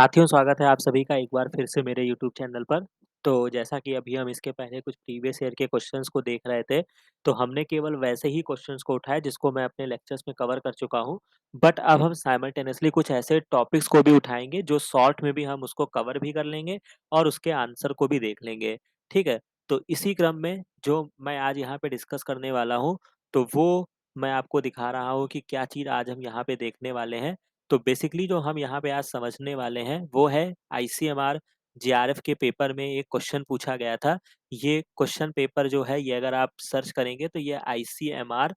साथियों, स्वागत है आप सभी का एक बार फिर से मेरे यूट्यूब चैनल पर। तो जैसा कि अभी हम इसके पहले कुछ प्रीवियस ईयर के क्वेश्चंस को देख रहे थे, तो हमने केवल वैसे ही क्वेश्चंस को उठाया जिसको मैं अपने लेक्चर्स में कवर कर चुका हूँ। बट अब हम साइमल्टेनियसली कुछ ऐसे टॉपिक्स को भी उठाएँगे जो शॉर्ट में भी हम उसको कवर भी कर लेंगे और उसके आंसर को भी देख लेंगे, ठीक है? तो इसी क्रम में जो मैं आज यहाँ पे डिस्कस करने वाला हूँ, तो वो मैं आपको दिखा रहा हूँ कि क्या चीज़ आज हम यहाँ पे देखने वाले हैं। तो बेसिकली जो हम यहाँ पे आज समझने वाले हैं, वो है आईसीएमआर जेआरएफ के पेपर में एक क्वेश्चन पूछा गया था। ये क्वेश्चन पेपर जो है, ये अगर आप सर्च करेंगे तो ये आईसीएमआर,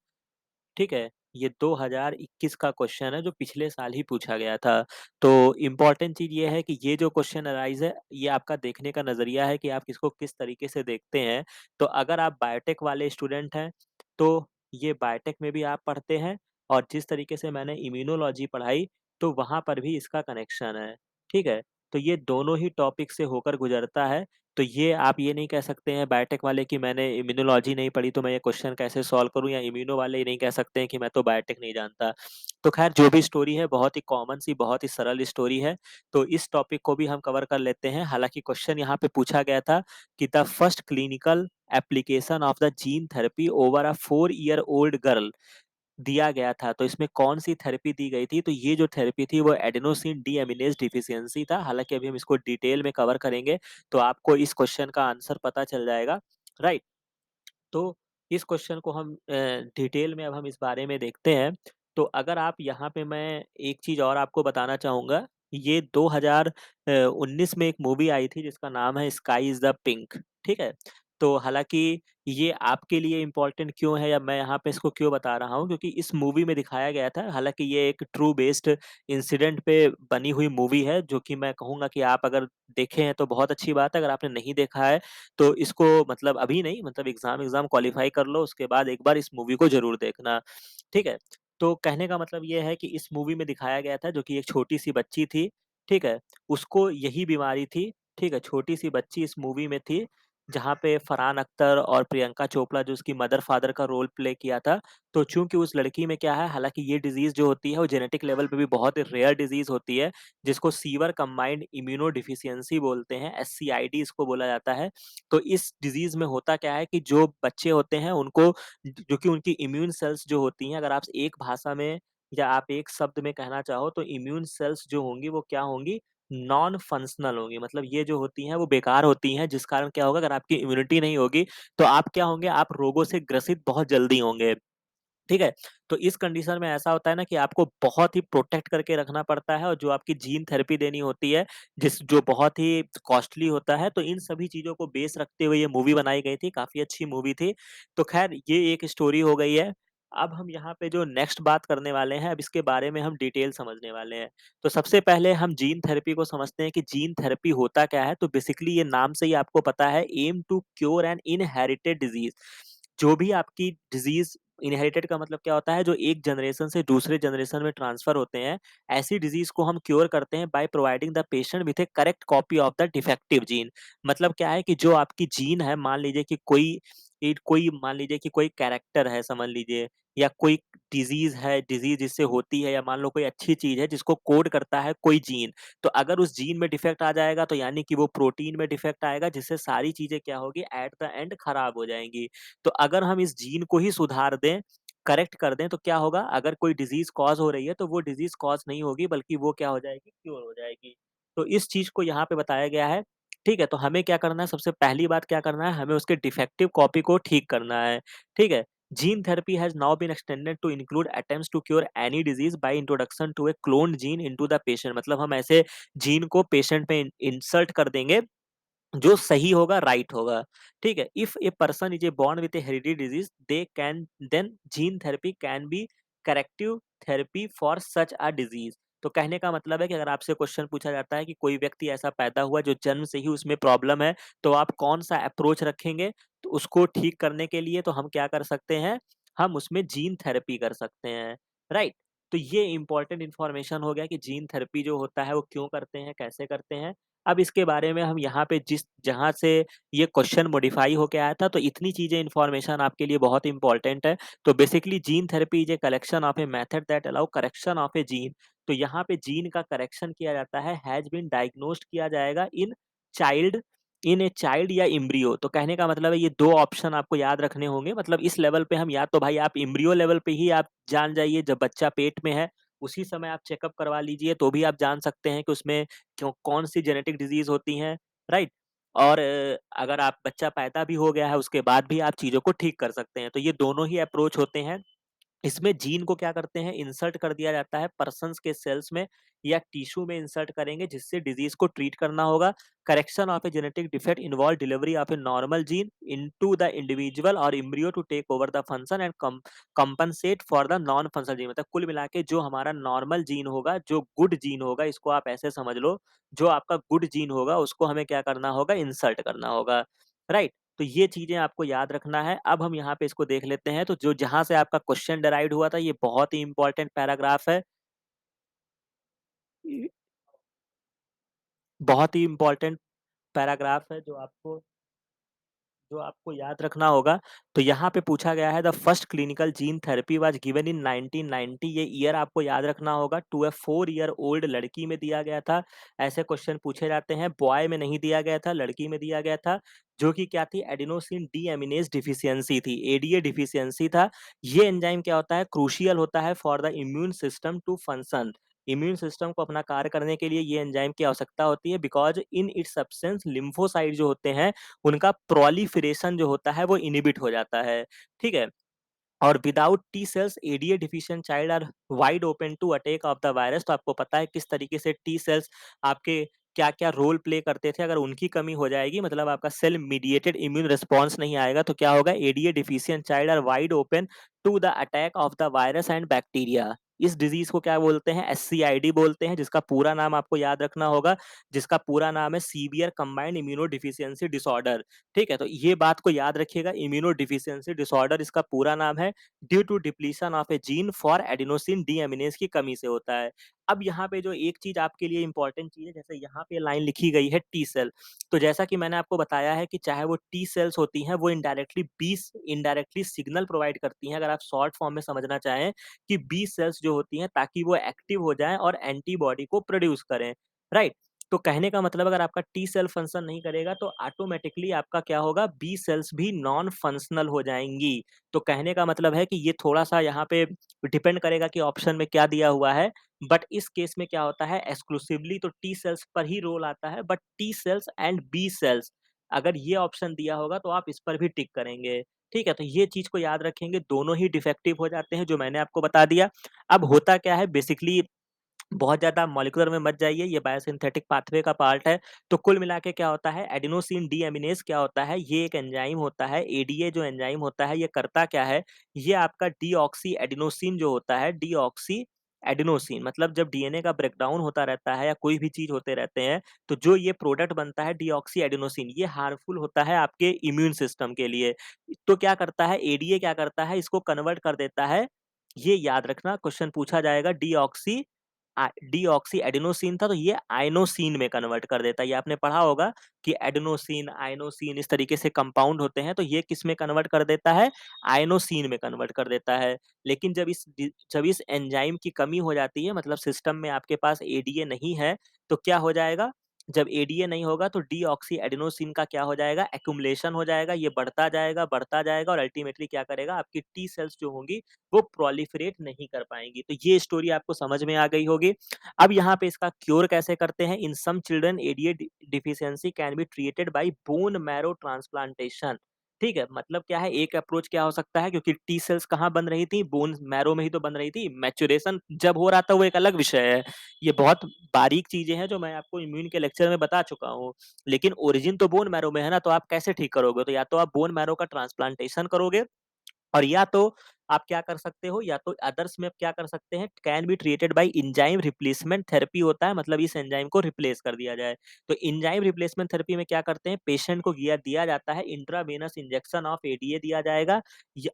ठीक है? ये 2021 का क्वेश्चन है जो पिछले साल ही पूछा गया था। तो इम्पोर्टेंट चीज़ ये है कि ये जो क्वेश्चन अराइज़ है, ये आपका देखने का नज़रिया है कि आप इसको किस तरीके से देखते हैं। तो अगर आप बायोटेक वाले स्टूडेंट हैं, तो ये बायोटेक में भी आप पढ़ते हैं और जिस तरीके से मैंने इम्यूनोलॉजी पढ़ाई, तो वहाँ पर भी इसका कनेक्शन है, ठीक है? तो ये दोनों ही टॉपिक से होकर गुज़रता है। तो ये आप ये नहीं कह सकते हैं बायोटेक वाले कि मैंने इम्यूनोलॉजी नहीं पढ़ी तो मैं ये क्वेश्चन कैसे सॉल्व करूँ, या इम्यूनो वाले ये नहीं कह सकते हैं कि मैं तो बायोटेक नहीं जानता। तो ख़ैर जो भी स्टोरी है, बहुत ही कॉमन सी, बहुत ही सरल स्टोरी है। तो इस टॉपिक को भी हम कवर कर लेते हैं। हालाँकि क्वेश्चन यहाँ पे पूछा गया था कि the first clinical application of the gene therapy over a 4 year old girl दिया गया था। तो इसमें कौन-सी थेरेपी दी गई थी? तो ये जो थेरेपी थी वो एडेनोसिन डीएमिनेज़ डिफिशियंसी था। हालाँकि अभी हम इसको डिटेल में कवर करेंगे, तो आपको इस क्वेश्चन का आंसर पता चल जाएगा, राइट? तो इस क्वेश्चन को हम डिटेल में अब हम इस बारे में देखते हैं। तो अगर आप यहाँ पे, मैं एक चीज़ और आपको बताना चाहूँगा, ये 2019 में एक मूवी आई थी जिसका नाम है स्काई इज़ द पिंक, ठीक है? तो हालाँकि ये आपके लिए इम्पोर्टेंट क्यों है, या मैं यहाँ पे इसको क्यों बता रहा हूँ, क्योंकि इस मूवी में दिखाया गया था, हालाँकि ये एक ट्रू बेस्ड इंसिडेंट पे बनी हुई मूवी है, जो कि मैं कहूँगा कि आप अगर देखे हैं तो बहुत अच्छी बात है। अगर आपने नहीं देखा है तो इसको, मतलब अभी नहीं, मतलब एग्ज़ाम क्वालीफाई कर लो, उसके बाद एक बार इस मूवी को ज़रूर देखना, ठीक है? तो कहने का मतलब ये है कि इस मूवी में दिखाया गया था जो कि एक छोटी-सी बच्ची थी, ठीक है? उसको यही बीमारी थी, ठीक है? छोटी-सी बच्ची इस मूवी में थी, जहाँ पे फरहान अख्तर और प्रियंका चोपड़ा जो उसकी मदर-फादर का रोल प्ले किया था। तो चूँकि उस लड़की में क्या है, हालाँकि ये डिज़ीज़ जो होती है वो जेनेटिक लेवल पे भी बहुत रेयर डिज़ीज़ होती है, जिसको सीवर कंबाइंड इम्यूनो डिफिशियंसी बोलते हैं, एससीआईडी इसको बोला जाता है। तो इस डिज़ीज़ में होता क्या है कि जो बच्चे होते हैं उनको, जो कि उनकी इम्यून सेल्स जो होती हैं, अगर आप एक भाषा में या आप एक शब्द में कहना चाहो तो इम्यून सेल्स जो होंगी वो क्या होंगी? नॉन फंक्शनल होंगी। मतलब ये जो होती हैं वो बेकार होती हैं, जिस कारण क्या होगा, अगर आपकी इम्यूनिटी नहीं होगी तो आप क्या होंगे? आप रोगों से ग्रसित बहुत जल्दी होंगे। ठीक है? तो इस कंडीशन में ऐसा होता है ना कि आपको बहुत ही प्रोटेक्ट करके रखना पड़ता है, और जो आपकी जीन थेरेपी देनी होती है, जो बहुत ही कॉस्टली होता है, तो इन सभी चीज़ों को बेस रखते हुए ये मूवी बनाई गई थी, काफ़ी अच्छी मूवी थी। तो ख़ैर ये एक स्टोरी हो गई है। अब हम यहाँ पे जो नेक्स्ट बात करने वाले हैं, अब इसके बारे में हम डिटेल समझने वाले हैं। तो सबसे पहले हम जीन थेरेपी को समझते हैं कि जीन थेरेपी होता क्या है? तो बेसिकली ये नाम से ही आपको पता है, aim to cure an inherited disease. जो भी आपकी डिज़ीज़, इनहेरिटेड का मतलब क्या होता है, जो एक जनरेशन से दूसरे जनरेशन में ट्रांसफर होते हैं, ऐसी डिजीज़ को हम क्योर करते हैं by providing the patient with A correct copy of the defective gene. मतलब क्या है कि जो आपकी जीन है, मान लीजिए कि कोई मान लीजिए कि कोई कैरेक्टर है, समझ लीजिए, या कोई डिजीज़ है, डिजीज़ जिससे होती है, या मान लो कोई अच्छी चीज़ है जिसको कोड करता है कोई जीन। तो अगर उस जीन में डिफेक्ट आ जाएगा तो यानी कि वो प्रोटीन में डिफेक्ट आएगा, जिससे सारी चीज़ें क्या होगी, एट द एंड खराब हो जाएँगी। तो अगर हम इस जीन को ही सुधार दें, करेक्ट कर दें, तो क्या होगा, अगर कोई डिज़ीज़ कॉज़ हो रही है तो वो डिज़ीज़ कॉज़ नहीं होगी, बल्कि वो क्या हो जाएगी, क्योर हो जाएगी। तो इस चीज़ को यहाँ पे बताया गया है, ठीक है? तो हमें क्या करना है, सबसे पहली बात क्या करना है, हमें उसके डिफेक्टिव कॉपी को ठीक करना है, ठीक है? Gene therapy has now been extended to include attempts to cure any disease by introduction to a cloned gene into the patient. मतलब हम ऐसे जीन को पेशेंट में इंसर्ट कर देंगे जो सही होगा, राइट होगा, ठीक है? If a person is a born with a heredity disease, they can then gene therapy can be corrective therapy for such a disease. तो कहने का मतलब है कि अगर आपसे क्वेश्चन पूछा जाता है कि कोई व्यक्ति ऐसा पैदा हुआ जो जन्म से ही उसमें प्रॉब्लम है, तो आप कौन-सा अप्रोच रखेंगे? तो उसको ठीक करने के लिए तो हम क्या कर सकते हैं? हम उसमें जीन थेरेपी कर सकते हैं, राइट? तो ये इम्पोर्टेंट इन्फॉर्मेशन हो गया कि जीन थेरेपी जो होता है वो क्यों करते हैं, कैसे करते हैं? अब इसके बारे में हम यहाँ पे जिस जहाँ से ये क्वेश्चन मॉडिफाई होके आया था, तो इतनी चीज़ें इन्फॉर्मेशन आपके लिए बहुत इम्पोर्टेंट है। तो basically gene therapy is a collection of a method that allow correction of a gene. तो यहाँ पे जीन का करेक्शन किया जाता है, हैज़ बीन डायग्नोस्ड किया जाएगा चाइल्ड इन ए चाइल्ड या एम्ब्रियो। तो कहने का मतलब है ये 2 ऑप्शन आपको याद रखने होंगे। मतलब इस लेवल पे हम या तो भाई आप एम्ब्रियो लेवल पे ही आप जान जाइए जब बच्चा पेट में है, उसी समय आप चेकअप करवा लीजिए तो भी आप जान सकते हैं कि उसमें क्यों कौन-सी जेनेटिक डिज़ीज़ होती हैं, राइट? और अगर आप बच्चा पैदा भी हो गया है उसके बाद भी आप चीज़ों को ठीक कर सकते हैं। तो ये दोनों ही अप्रोच होते हैं। इसमें जीन को क्या करते हैं इंसर्ट कर दिया जाता है पर्सन्स के सेल्स में या टिश्यू में इंसर्ट करेंगे जिससे डिजीज को ट्रीट करना होगा। Correction of a genetic defect involve delivery of a normal gene into the individual और embryo to take over the function and compensate for the non functional gene. मतलब कुल मिला के जो हमारा नॉर्मल जीन होगा, जो गुड जीन होगा, इसको आप ऐसे समझ लो, जो आपका गुड जीन होगा उसको हमें क्या करना होगा, इंसर्ट करना होगा, राइट? तो ये चीज़ें आपको याद रखना है। अब हम यहाँ पे इसको देख लेते हैं, तो जो जहाँ से आपका क्वेश्चन डिराइव्ड हुआ था, ये बहुत ही इम्पोर्टेंट पैराग्राफ है। इ बहुत ही इम्पोर्टेंट पैराग्राफ है जो आपको याद रखना होगा। तो यहाँ पे पूछा गया है the first clinical gene therapy was given in 1990। ये ईयर आपको याद रखना होगा। टू अ 4 ईयर ओल्ड लड़की में दिया गया था। ऐसे क्वेश्चन पूछे जाते हैं। बॉय में नहीं दिया गया था, लड़की में दिया गया था, जो कि क्या थी, एडेनोसिन डीएमिनेज डिफिशियंसी थी, एडीए डिफिशियंसी था। ये एंजाइम क्या होता है, क्रूशियल होता है for the immune system to function. Immune system को अपना कार्य करने के लिए ये एंजाइम की आवश्यकता होती है because in its absence lymphocyte जो होते हैं उनका प्रोलिफरेशन जो होता है वो इनहिबिट हो जाता है, ठीक है? और without T cells ADA deficient child are wide open to attack of the virus. तो आपको पता है किस तरीके से टी सेल्स आपके क्या-क्या रोल प्ले करते थे। अगर उनकी कमी हो जाएगी, मतलब आपका सेल मीडिएटेड इम्यून रिस्पॉन्स नहीं आएगा, तो क्या होगा, ADA deficient child are wide open to the attack of the virus and bacteria. इस डिजीज को क्या बोलते हैं, एससीआईडी बोलते हैं, जिसका पूरा नाम आपको याद रखना होगा, जिसका पूरा नाम है severe combined immuno deficiency disorder. ठीक है, तो ये बात को याद रखिएगा, इम्यूनो डिफिशियंसी डिसऑर्डर इसका पूरा नाम है, due to depletion of a gene for adenosine deaminase की कमी से होता है। अब यहाँ पे जो एक चीज आपके लिए इंपॉर्टेंट चीज है, जैसे यहाँ पे लाइन लिखी गई है टी सेल। तो जैसा कि मैंने आपको बताया है कि चाहे वो टी सेल्स होती हैं, वो इनडायरेक्टली सिग्नल प्रोवाइड करती हैं, अगर आप शॉर्ट फॉर्म में समझना चाहें, कि बी सेल्स जो होती हैं ताकि वो एक्टिव हो जाएं और एंटीबॉडी को प्रोड्यूस करें, राइट? तो कहने का मतलब अगर आपका टी सेल फंक्शन नहीं करेगा तो ऑटोमेटिकली आपका क्या होगा, बी सेल्स भी नॉन फंक्शनल हो जाएंगी। तो कहने का मतलब है कि ये थोड़ा-सा यहाँ पे डिपेंड करेगा कि ऑप्शन में क्या दिया हुआ है, बट इस केस में क्या होता है, एक्सक्लूसिवली तो टी सेल्स पर ही रोल आता है, but T cells and B cells, अगर ये ऑप्शन दिया होगा तो आप इस पर भी टिक करेंगे। ठीक है? तो ये चीज़ को याद रखेंगे, दोनों ही डिफेक्टिव हो जाते हैं, जो मैंने आपको बता दिया। अब होता क्या है बेसिकली, बहुत ज़्यादा मॉलिक्यूलर में मत जाइए, ये बायोसिंथेटिक पाथवे का पार्ट है। तो कुल मिला के क्या होता है, एडेनोसिन डीएमिनेज क्या होता है, ये एक एंजाइम होता है। एडीए जो एंजाइम होता है, ये करता क्या है, ये आपका डीऑक्सी एडेनोसिन जो होता है, डीऑक्सी एडेनोसिन, मतलब जब डीएनए का ब्रेकडाउन होता रहता है या कोई भी चीज़ होते रहते हैं, तो जो ये प्रोडक्ट बनता है डीऑक्सी एडेनोसिन, ये हार्मफुल होता है आपके इम्यून सिस्टम के लिए। तो क्या करता है, एडीए क्या करता है, इसको कन्वर्ट कर देता है। ये याद रखना, क्वेश्चन पूछा जाएगा, डीऑक्सी एडेनोसिन था, तो ये आइनोसिन में कन्वर्ट कर देता है। ये आपने पढ़ा होगा कि एडेनोसिन, आइनोसिन इस तरीके से कंपाउंड होते हैं, तो ये किस में कन्वर्ट कर देता है, आइनोसिन में कन्वर्ट कर देता है। लेकिन जब इस एंजाइम की कमी हो जाती है, मतलब सिस्टम में आपके पास एडीए नहीं है, तो क्या हो जाएगा, जब एडीए नहीं होगा तो डीऑक्सी एडेनोसिन का क्या हो जाएगा, एक्युमुलेशन हो जाएगा, ये बढ़ता जाएगा और अल्टीमेटली क्या करेगा, आपकी टी सेल्स जो होंगी वो प्रोलिफरेट नहीं कर पाएँगी। तो ये स्टोरी आपको समझ में आ गई होगी। अब यहाँ पे इसका क्योर कैसे करते हैं, in some children ADA deficiency can be treated by bone marrow transplantation. ठीक है, मतलब क्या है, एक अप्रोच क्या हो सकता है, क्योंकि टी सेल्स कहाँ बन रही थी, बोन मैरो में ही तो बन रही थी। मैच्योरेशन जब हो रहा था वो एक अलग विषय है। ये बहुत बारीक चीज़ें हैं जो मैं आपको इम्यून के लेक्चर में बता चुका हूँ। लेकिन ओरिजिन तो बोन मैरो में है ना, तो आप कैसे ठीक करोगे? तो या तो आप बोन मैरो का ट्रांसप्लांटेशन करोगे, और या तो आप क्या कर सकते हो, या तो अदर्स में आप क्या कर सकते हैं, can be treated bye enzyme replacement therapy होता है, मतलब इस एंजाइम को रिप्लेस कर दिया जाए। तो एंजाइम रिप्लेसमेंट थेरेपी में क्या करते हैं, पेशेंट को दिया दिया जाता है इंट्रावेनस इंजेक्शन ऑफ एडीए दिया जाएगा,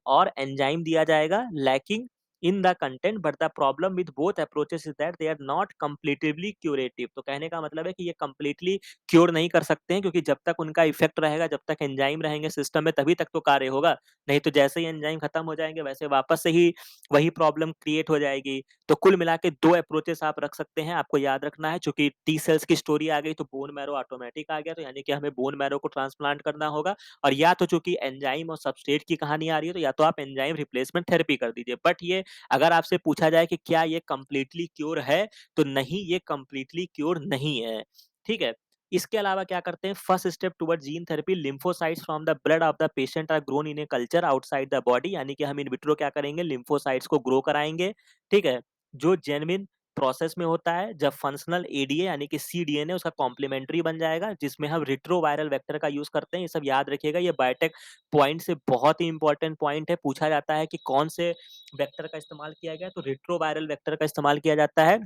और एंजाइम दिया जाएगा, lacking in the content but the problem with both approaches is that they are not completely curative. तो कहने का मतलब है कि ये कंप्लीटली क्योर नहीं कर सकते हैं, क्योंकि जब तक उनका इफेक्ट रहेगा, जब तक एंजाइम रहेंगे सिस्टम में, तभी तक तो कार्य होगा। नहीं तो जैसे ही एंजाइम खत्म हो जाएंगे वैसे वापस से ही वही प्रॉब्लम क्रिएट हो जाएगी। तो कुल मिला के दो अप्रोचेस आप रख सकते हैं, आपको याद रखना है। चूंकि टी सेल्स की स्टोरी आ गई तो बोन मैरो ऑटोमेटिक आ गया, तो यानी कि हमें बोन मैरो को ट्रांसप्लांट करना होगा। और या तो चूंकि एंजाइम और सबस्ट्रेट की कहानी आ रही है, तो या तो आप एंजाइम रिप्लेसमेंट थेरेपी कर दीजिए। बट ये अगर आपसे पूछा जाए कि क्या ये कंप्लीटली क्योर है, तो नहीं, ये कंप्लीटली क्योर नहीं है। ठीक है। इसके अलावा क्या करते हैं, first step toward gene therapy, lymphocytes from the blood of the patient are grown in a culture outside the body. यानी कि हम इन विट्रो क्या करेंगे, लिम्फोसाइट्स को ग्रो कराएंगे। ठीक है। जो जेन्युइन प्रोसेस में होता है, जब फंक्शनल एडीए यानी कि सीडीएनए उसका कॉम्प्लीमेंट्री बन जाएगा, जिसमें हम रिट्रोवायरल वेक्टर का यूज करते हैं। ये सब याद रखिएगा, ये बायोटेक पॉइंट से बहुत ही इंपॉर्टेंट पॉइंट है। पूछा जाता है कि कौन से वेक्टर का इस्तेमाल किया गया, तो रिट्रोवायरल वेक्टर का इस्तेमाल किया जाता है,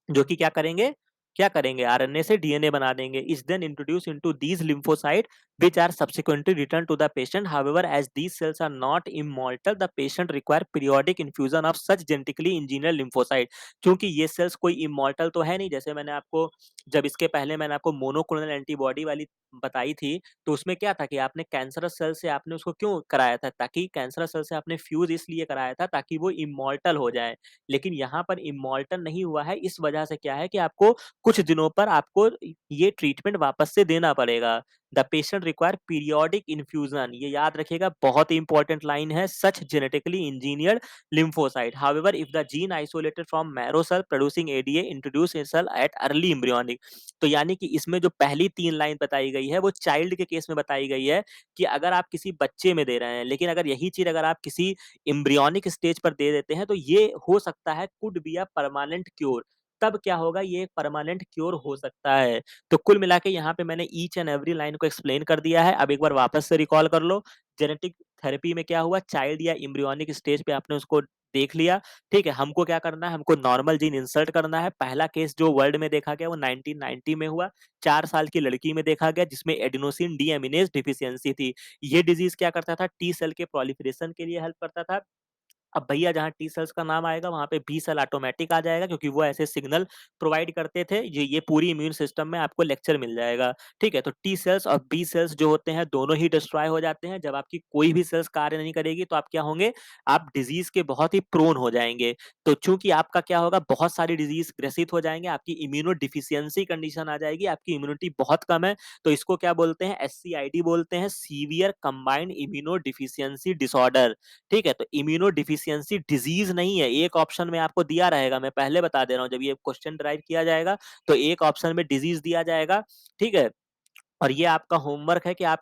जो कि क्या करेंगे, आरएनए से डीएनए बना देंगे। Is then introduce into these lymphocyte which are subsequently returned to the patient. However, as these cells are not immortal, the patient require periodic infusion of such genetically engineered lymphocyte. क्योंकि ये sales कोई immortal तो है नहीं, जैसे मैंने आपको जब इसके पहले मैंने आपको मोनोक्लोनल एंटीबॉडी वाली बताई थी, तो उसमें क्या था कि आपने कैंसरस सेल से आपने उसको क्यों कराया था, ताकि कैंसरस सेल से आपने फ्यूज इसलिए कराया था ताकि वो इमॉर्टल हो जाए। लेकिन यहाँ पर इमॉर्टल नहीं हुआ है, इस वजह से क्या है कि आपको कुछ दिनों पर आपको ये ट्रीटमेंट वापस से देना पड़ेगा। The patient require periodic infusion, ये याद रखिएगा, बहुत ही इंपॉर्टेंट लाइन है, such genetically engineered lymphocyte. However, if the gene isolated from marrow cell producing ADA introduce a cell at early embryonic, तो यानी कि इसमें जो पहली 3 लाइन बताई गई है वो चाइल्ड के केस में बताई गई है, कि अगर आप किसी बच्चे में दे रहे हैं, लेकिन अगर यही चीज अगर आप किसी एम्ब्रियोनिक स्टेज पर दे देते हैं, तो ये हो सकता है could be a permanent cure. तब क्या होगा, ये एक परमानेंट क्योर हो सकता है। तो कुल मिला के यहाँ पे मैंने ईच एंड एवरी लाइन को एक्सप्लेन कर दिया है। अब एक बार वापस से रिकॉल कर लो, जेनेटिक थेरेपी में क्या हुआ, चाइल्ड या एम्ब्रियोनिक स्टेज पे आपने उसको देख लिया। ठीक है, हमको क्या करना है, हमको नॉर्मल जीन इंसर्ट करना है। पहला केस जो वर्ल्ड में देखा गया वो 1990 में हुआ, 4 साल की लड़की में देखा गया, जिसमें एडिनोसिन डीएमिनेज डिफिशियंसी थी। ये डिजीज क्या करता था, टी सेल के प्रोलिफरेशन के लिए हेल्प करता था। अब भैया जहाँ टी सेल्स का नाम आएगा वहाँ पे बी सेल ऑटोमेटिक आ जाएगा, क्योंकि वो ऐसे सिग्नल प्रोवाइड करते थे। ये पूरी इम्यून सिस्टम में आपको लेक्चर मिल जाएगा। ठीक है, तो टी सेल्स और बी सेल्स जो होते हैं दोनों ही डिस्ट्रॉय हो जाते हैं। जब आपकी कोई भी सेल्स कार्य नहीं करेगी तो आप क्या होंगे, आप डिजीज के बहुत ही प्रोन हो जाएंगे। तो चूंकि आपका क्या होगा, बहुत सारी डिजीज ग्रसित हो जाएंगे, आपकी इम्यूनो डिफिशियंसी कंडीशन आ जाएगी, आपकी इम्यूनिटी बहुत कम है। तो इसको क्या बोलते हैं, एससीआईडी बोलते हैं, severe combined immuno deficiency disorder. ठीक है, तो इम्यूनो डिफिशियंसी डिजीज नहीं है। एक ऑप्शन में आपको दिया रहेगा, मैं पहले बता दे रहा हूँ, जब ये क्वेश्चन ड्राइव किया जाएगा तो एक ऑप्शन में डिजीज दिया जाएगा। ठीक है, और ये आपका होमवर्क है कि आप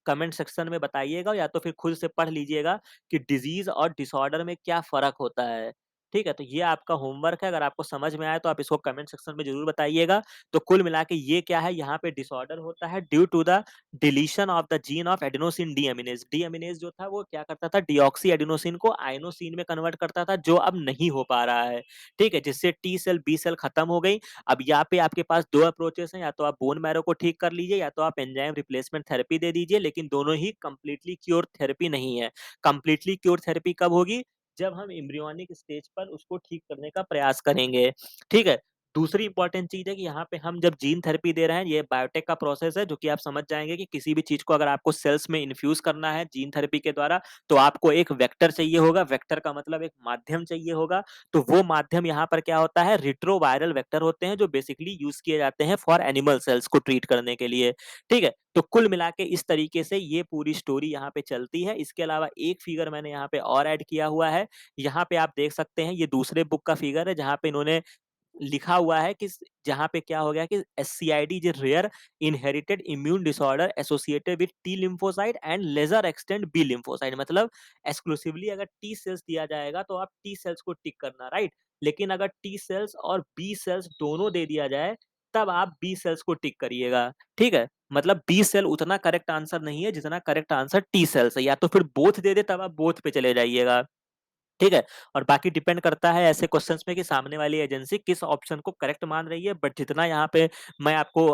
कमेंट सेक्शन में बताइएगा, या तो फिर खुद से पढ़ लीजिएगा कि डिजीज और डिसऑर्डर में क्या फर्क होता है। ठीक है, तो ये आपका होमवर्क है। अगर आपको समझ में आए तो आप इसको कमेंट सेक्शन में जरूर बताइएगा। तो कुल मिला के ये क्या है, यहाँ पे डिसऑर्डर होता है due to the deletion of the gene of adenosine deaminase. Deaminase जो था वो क्या करता था, डीऑक्सी एडेनोसिन को आइनोसिन में कन्वर्ट करता था, जो अब नहीं हो पा रहा है। ठीक है, जिससे टी सेल बी सेल खत्म हो गई। अब यहाँ पे आपके पास दो अप्रोचेस हैं, या तो आप बोन मैरो को ठीक कर लीजिए, या तो आप एंजाइम रिप्लेसमेंट थेरेपी दे दीजिए, लेकिन दोनों ही कंप्लीटली क्योर थेरेपी नहीं है। कंप्लीटली क्योर थेरेपी कब होगी, जब हम एम्ब्रियोनिक स्टेज पर उसको ठीक करने का प्रयास करेंगे। ठीक है, दूसरी इंपॉर्टेंट चीज है कि यहाँ पे हम जब जीन थेरेपी दे रहे हैं, ये बायोटेक का प्रोसेस है, जो कि आप समझ जाएंगे कि किसी भी चीज को अगर आपको सेल्स में इन्फ्यूज करना है जीन थेरेपी के द्वारा, तो आपको एक वेक्टर चाहिए होगा। वेक्टर का मतलब एक माध्यम चाहिए होगा। तो वो माध्यम यहाँ पर क्या होता है, रिट्रोवायरल वेक्टर होते हैं, जो बेसिकली यूज किए जाते हैं फॉर एनिमल सेल्स को ट्रीट करने के लिए। ठीक है, तो कुल मिला के इस तरीके से ये पूरी स्टोरी यहाँ पे चलती है। इसके अलावा एक फिगर मैंने यहाँ पे और ऐड किया हुआ है। यहाँ पे आप देख सकते हैं, ये दूसरे बुक का फिगर है, जहाँ पे इन्होंने लिखा हुआ है कि जहाँ पे क्या हो गया कि SCID is rare inherited immune disorder associated with T lymphocyte and lesser extend B lymphocyte. मतलब एक्सक्लूसिवली अगर टी सेल्स दिया जाएगा तो आप टी सेल्स को टिक करना, राइट। लेकिन अगर टी सेल्स और बी सेल्स दोनों दे दिया जाए, तब आप बी सेल्स को टिक करिएगा। ठीक है, मतलब बी सेल उतना करेक्ट आंसर नहीं है जितना करेक्ट आंसर टी सेल्स है। या तो फिर बोथ दे दे, तब आप बोथ पे चले जाइएगा। ठीक है, और बाकी डिपेंड करता है ऐसे क्वेश्चंस में कि सामने वाली एजेंसी किस ऑप्शन को करेक्ट मान रही है। बट जितना यहाँ पे मैं आपको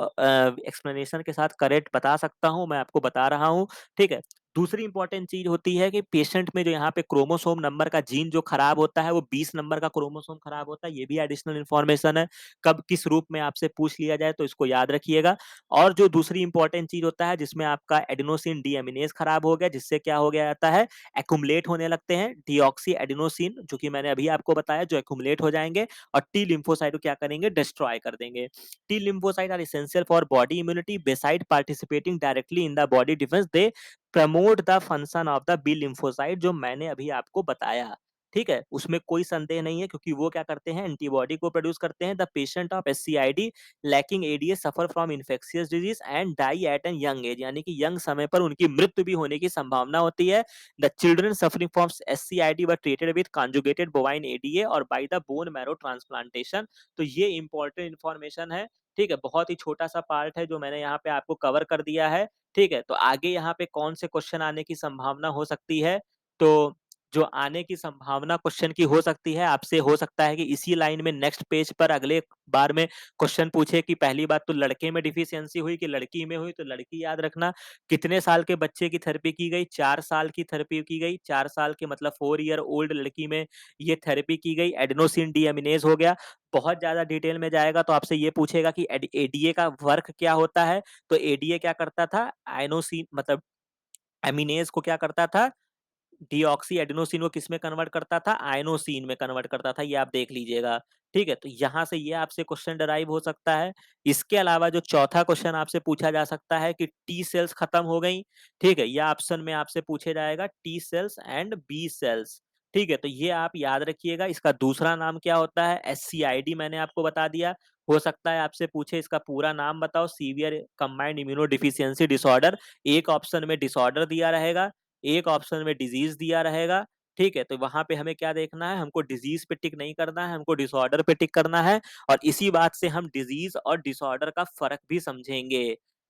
एक्सप्लेनेशन के साथ करेक्ट बता सकता हूँ, मैं आपको बता रहा हूँ। ठीक है, दूसरी इम्पोर्टेंट चीज़ होती है कि पेशेंट में जो यहाँ पे क्रोमोसोम नंबर का जीन जो खराब होता है, वो 20 नंबर का क्रोमोसोम खराब होता है, ये भी एडिशनल इन्फॉर्मेशन है। कब किस रूप में आपसे पूछ लिया जाए तो इसको याद रखिएगा। और जो दूसरी इम्पोर्टेंट चीज़ होता है जिसमें आपका एडेनोसिन डीएमिनेज़ खराब हो गया, जिससे क्या हो गया जाता है, एक्युमुलेट होने लगते हैं डीऑक्सी एडेनोसिन, जो कि मैंने अभी आपको बताया, जो एक्युमुलेट हो जाएँगे और टी लिम्फोसाइट को क्या करेंगे, डिस्ट्रॉय कर देंगे। T lymphocytes are essential for body immunity. Beside participating directly in the body defense, they promote the function of the B lymphocyte, जो मैंने अभी आपको बताया। ठीक है, उसमें कोई संदेह नहीं है, क्योंकि वो क्या करते हैं, एंटीबॉडी को प्रोड्यूस करते हैं। The patient of SCID lacking ADA suffer from infectious disease and die at an young age, यानी कि यंग समय पर उनकी मृत्यु भी होने की संभावना होती है। The children suffering from SCID were treated with conjugated bovine ADA और by the bone marrow transplantation. तो ये इंपॉर्टेंट इन्फॉर्मेशन है। ठीक है, बहुत ही छोटा सा पार्ट है जो मैंने यहाँ पे आपको कवर कर दिया है। ठीक है, तो आगे यहाँ पे कौन से क्वेश्चन आने की संभावना हो सकती है? तो जो आने की संभावना क्वेश्चन की हो सकती है, आपसे हो सकता है कि इसी लाइन में नेक्स्ट पेज पर अगले बार में क्वेश्चन पूछे कि पहली बात तो लड़के में डिफिशियंसी हुई कि लड़की में हुई, तो लड़की याद रखना। कितने साल के बच्चे की थेरेपी की गई? 4 साल की थेरेपी की गई। 4 साल के मतलब 4 ईयर ओल्ड लड़की में ये थेरेपी की गई। एडेनोसिन डीएमिनेज हो गया। बहुत ज़्यादा डिटेल में जाएगा तो आपसे ये पूछेगा कि एडीए का वर्क क्या होता है? तो एडीए क्या करता था, आयनोसिन मतलब एमिनेज को क्या करता था, डीऑक्सी एडेनोसिन को किस में कन्वर्ट करता था, आयनोसिन में कन्वर्ट करता था। ये आप देख लीजिएगा। ठीक है, तो यहाँ से ये आपसे क्वेश्चन डराइव हो सकता है। इसके अलावा जो चौथा क्वेश्चन आपसे पूछा जा सकता है कि टी सेल्स खत्म हो गई। ठीक है, यह ऑप्शन में आपसे पूछे जाएगा T cells and B cells. ठीक है, तो ये आप याद रखिएगा। इसका दूसरा नाम क्या होता है, एससीआईडी मैंने आपको बता दिया। हो सकता है आपसे पूछे इसका पूरा नाम बताओ, severe combined immuno deficiency disorder. एक ऑप्शन में डिसऑर्डर दिया रहेगा, एक ऑप्शन में डिजीज दिया रहेगा। ठीक है, तो वहां पे हमें क्या देखना है, हमको डिजीज पे टिक नहीं करना है, हमको डिसऑर्डर पे टिक करना है। और इसी बात से हम डिजीज और डिसऑर्डर का फर्क भी समझेंगे।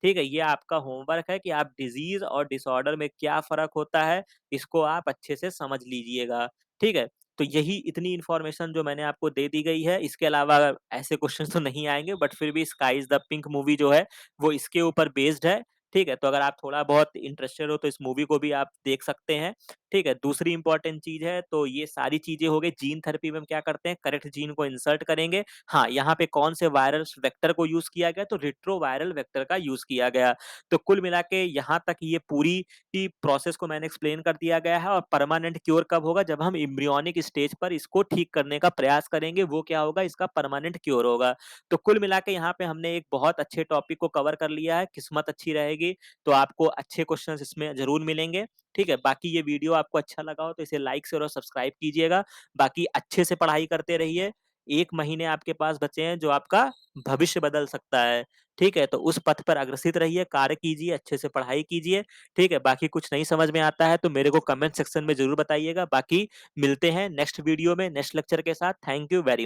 ठीक है, ये आपका होमवर्क है कि आप डिजीज और डिसऑर्डर में क्या फर्क होता है, इसको आप अच्छे से समझ लीजिएगा। ठीक है, तो यही इतनी इन्फॉर्मेशन जो मैंने आपको दे दी गई है। इसके अलावा ऐसे क्वेश्चन तो नहीं आएंगे, बट फिर भी sky is the pink movie जो है वो इसके ऊपर बेस्ड है। ठीक है, तो अगर आप थोड़ा बहुत इंटरेस्टेड हो तो इस मूवी को भी आप देख सकते हैं। ठीक है, दूसरी इंपॉर्टेंट चीज है, तो ये सारी चीजें हो गई। जीन थेरेपी में हम क्या करते हैं, करेक्ट जीन को इंसर्ट करेंगे। हाँ, यहाँ पे कौन से वायरल वेक्टर को यूज किया गया, तो रिट्रोवायरल वेक्टर का यूज किया गया। तो कुल मिला के यहाँ तक ये पूरी की प्रोसेस को मैंने एक्सप्लेन कर दिया गया है। और परमानेंट क्योर कब होगा, जब हम एम्ब्रियोनिक स्टेज पर इसको ठीक करने का प्रयास करेंगे, वो क्या होगा, इसका परमानेंट क्योर होगा। तो कुल मिला के यहाँ पे हमने एक बहुत अच्छे टॉपिक को कवर कर लिया है। किस्मत अच्छी रहेगी तो आपको अच्छे क्वेश्चंस इसमें जरूर मिलेंगे। ठीक है, बाकी ये वीडियो आपको अच्छा लगा हो तो इसे लाइक शेयर और सब्सक्राइब कीजिएगा। बाकी अच्छे से पढ़ाई करते रहिए। 1 महीने आपके पास बचे हैं जो आपका भविष्य बदल सकता है। ठीक है, तो उस पथ पर अग्रसित रहिए, कार्य कीजिए, अच्छे से पढ़ाई कीजिए। ठीक है, बाकी कुछ नहीं समझ में आता है तो मेरे को कमेंट सेक्शन में जरूर बताइएगा। बाकी मिलते हैं नेक्स्ट वीडियो में नेक्स्ट लेक्चर के साथ। Thank you very